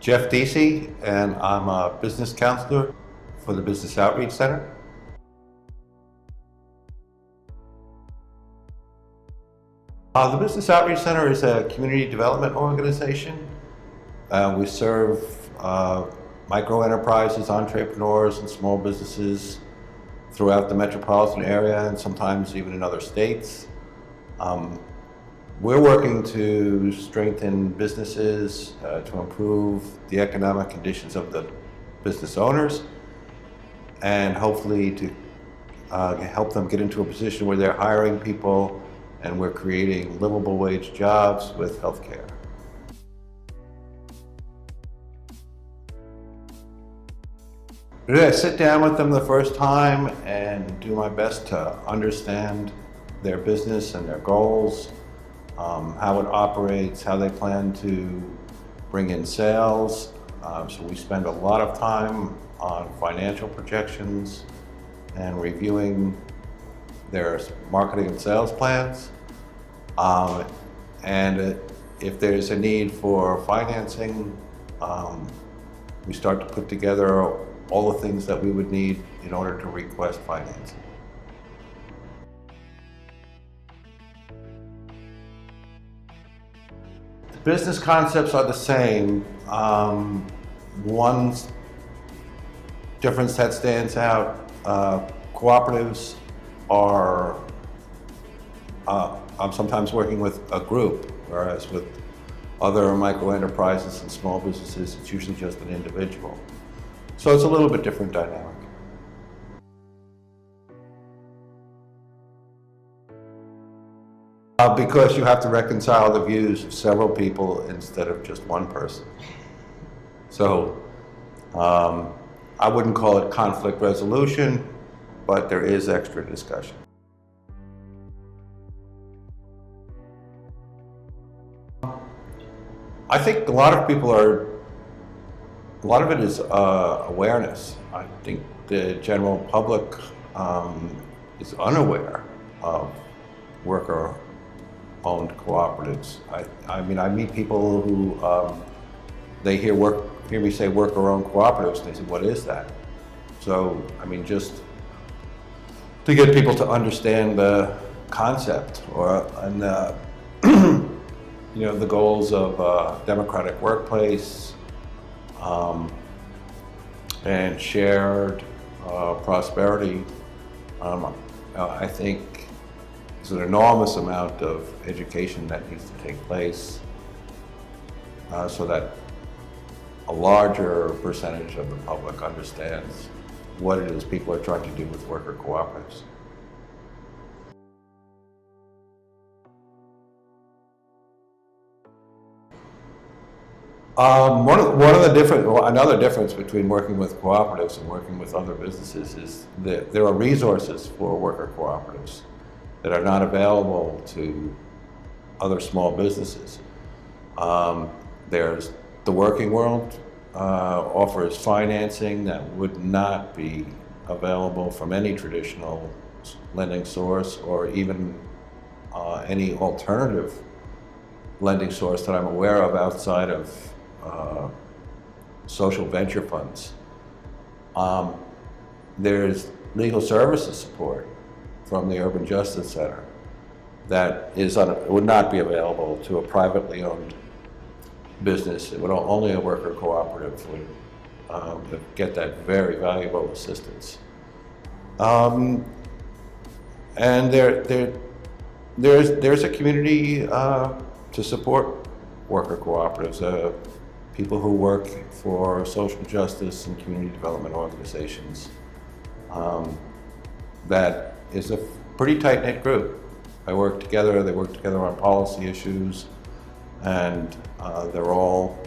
Jeff Deasy, and I'm a business counselor for the Business Outreach Center. The Business Outreach Center is a community development organization. We serve micro enterprises, entrepreneurs, and small businesses throughout the metropolitan area and sometimes even in other states. We're working to strengthen businesses, to improve the economic conditions of the business owners, and hopefully to help them get into a position where they're hiring people and we're creating livable wage jobs with health care. I sit down with them the first time and do my best to understand their business and their goals, how it operates, how they plan to bring in sales. So we spend a lot of time on financial projections and reviewing their marketing and sales plans. And if there's a need for financing, we start to put together all the things that we would need in order to request financing. The business concepts are the same. One difference that stands out, cooperatives are, I'm sometimes working with a group, whereas with other micro enterprises and small businesses, it's usually just an individual. So it's a little bit different dynamic. Because you have to reconcile the views of several people instead of just one person. So I wouldn't call it conflict resolution, but there is extra discussion. I think a lot of it is awareness. I think the general public is unaware of worker-owned cooperatives. I mean, I meet people who they hear me say worker-owned cooperatives, and they say, "What is that?" So, I mean, just to get people to understand the concept and you know, the goals of democratic workplace and shared prosperity. I think there's an enormous amount of education that needs to take place so that a larger percentage of the public understands what it is people are trying to do with worker cooperatives. Another difference between working with cooperatives and working with other businesses is that there are resources for worker cooperatives that are not available to other small businesses. There's the working world offers financing that would not be available from any traditional lending source or even any alternative lending source that I'm aware of outside of social venture funds. There's legal services support from the Urban Justice Center that would not be available to a privately owned business. It would only a worker cooperative would get that very valuable assistance. And there's a community to support worker cooperatives. People who work for social justice and community development organizations. That is a pretty tight-knit group. They work together on policy issues, and they're all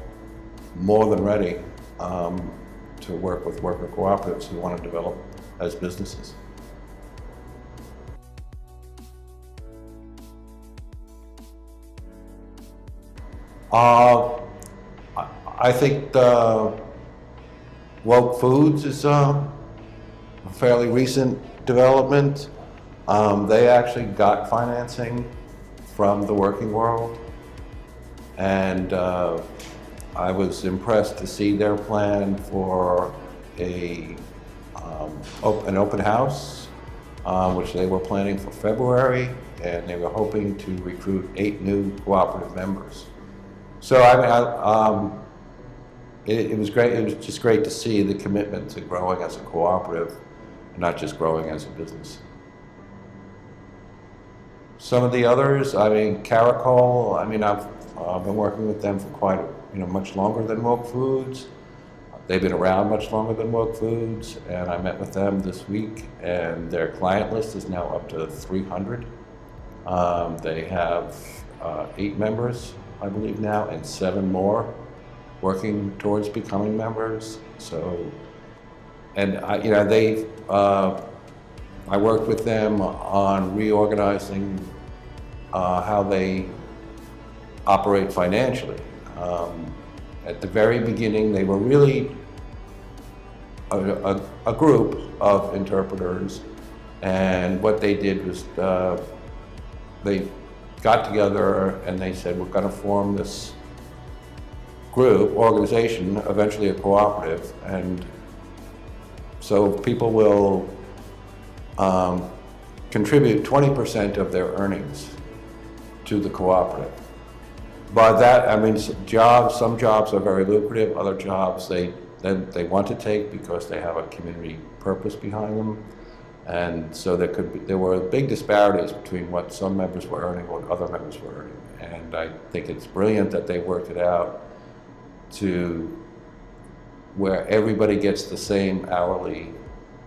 more than ready to work with worker cooperatives who want to develop as businesses. I think Woke Foods is a fairly recent development. They actually got financing from the working world, and I was impressed to see their plan for an open house, which they were planning for February, and they were hoping to recruit 8 new cooperative members. So it was great. It was just great to see the commitment to growing as a cooperative, not just growing as a business. Some of the others, Caracol, I've been working with them for quite, much longer than Woke Foods. They've been around much longer than Woke Foods, and I met with them this week, and their client list is now up to 300. They have 8 members, I believe now, and 7 more working towards becoming members. So, and I worked with them on reorganizing how they operate financially. At the very beginning, they were really a group of interpreters, and what they did was they got together and they said, we're going to form this organization, eventually a cooperative, and so people will contribute 20% of their earnings to the cooperative. By that, some jobs are very lucrative, other jobs they want to take because they have a community purpose behind them. And so there were big disparities between what some members were earning and what other members were earning. And I think it's brilliant that they worked it out to where everybody gets the same hourly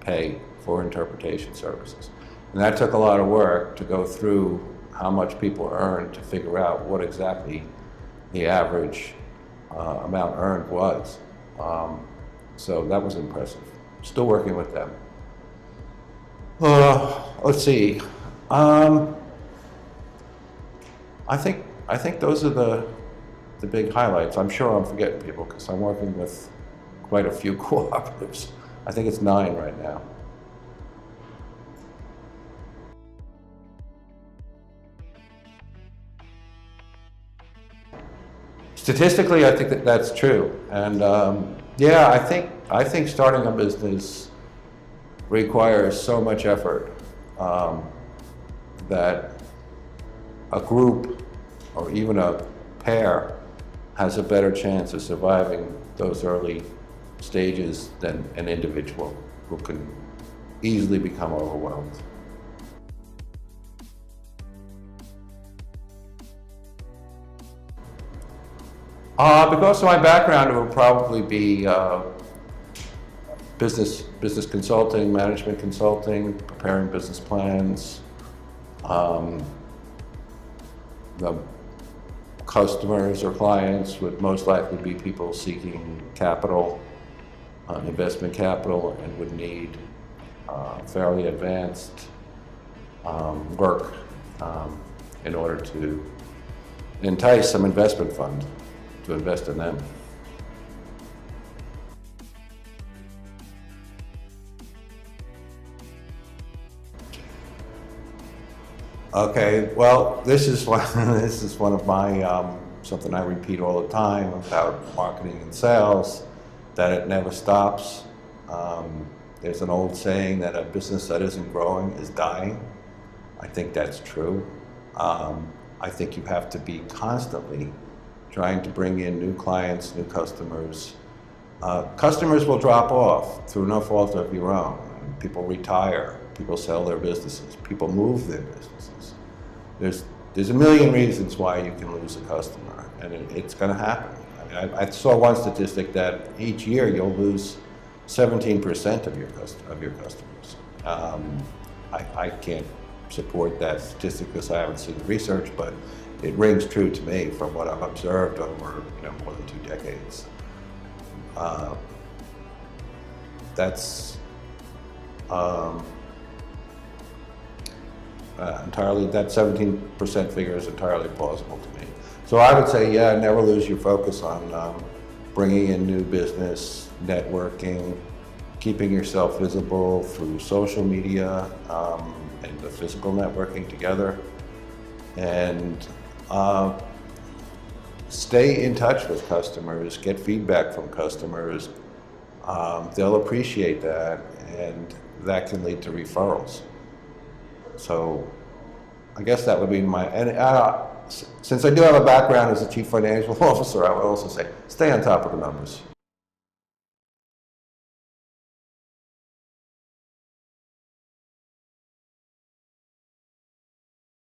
pay for interpretation services. And that took a lot of work to go through how much people earned to figure out what exactly the average amount earned was. So that was impressive. Still working with them. Let's see. I think those are the big highlights. I'm sure I'm forgetting people because I'm working with quite a few cooperatives. I think it's 9 right now. Statistically, I think that's true, and yeah, I think starting a business requires so much effort that a group or even a pair has a better chance of surviving those early stages than an individual who can easily become overwhelmed. Because of my background, it would probably be business consulting, management consulting, preparing business plans. The customers or clients would most likely be people seeking capital, investment capital, and would need fairly advanced work in order to entice some investment fund to invest in them. Okay, well, this is one of my something I repeat all the time about marketing and sales, that it never stops. There's an old saying that a business that isn't growing is dying. I think that's true. I think you have to be constantly trying to bring in new clients, new customers. Customers will drop off through no fault of your own. People retire, people sell their businesses, people move their businesses. There's a million reasons why you can lose a customer, and it's going to happen. I saw one statistic that each year you'll lose 17% of your customers. I can't support that statistic because I haven't seen the research, but it rings true to me from what I've observed over more than 2 decades. That's entirely, that 17% figure is entirely plausible to me. So I would say, yeah, never lose your focus on bringing in new business, networking, keeping yourself visible through social media and the physical networking together, and stay in touch with customers, get feedback from customers. They'll appreciate that, and that can lead to referrals. So I guess that would be since I do have a background as a chief financial officer, I would also say stay on top of the numbers.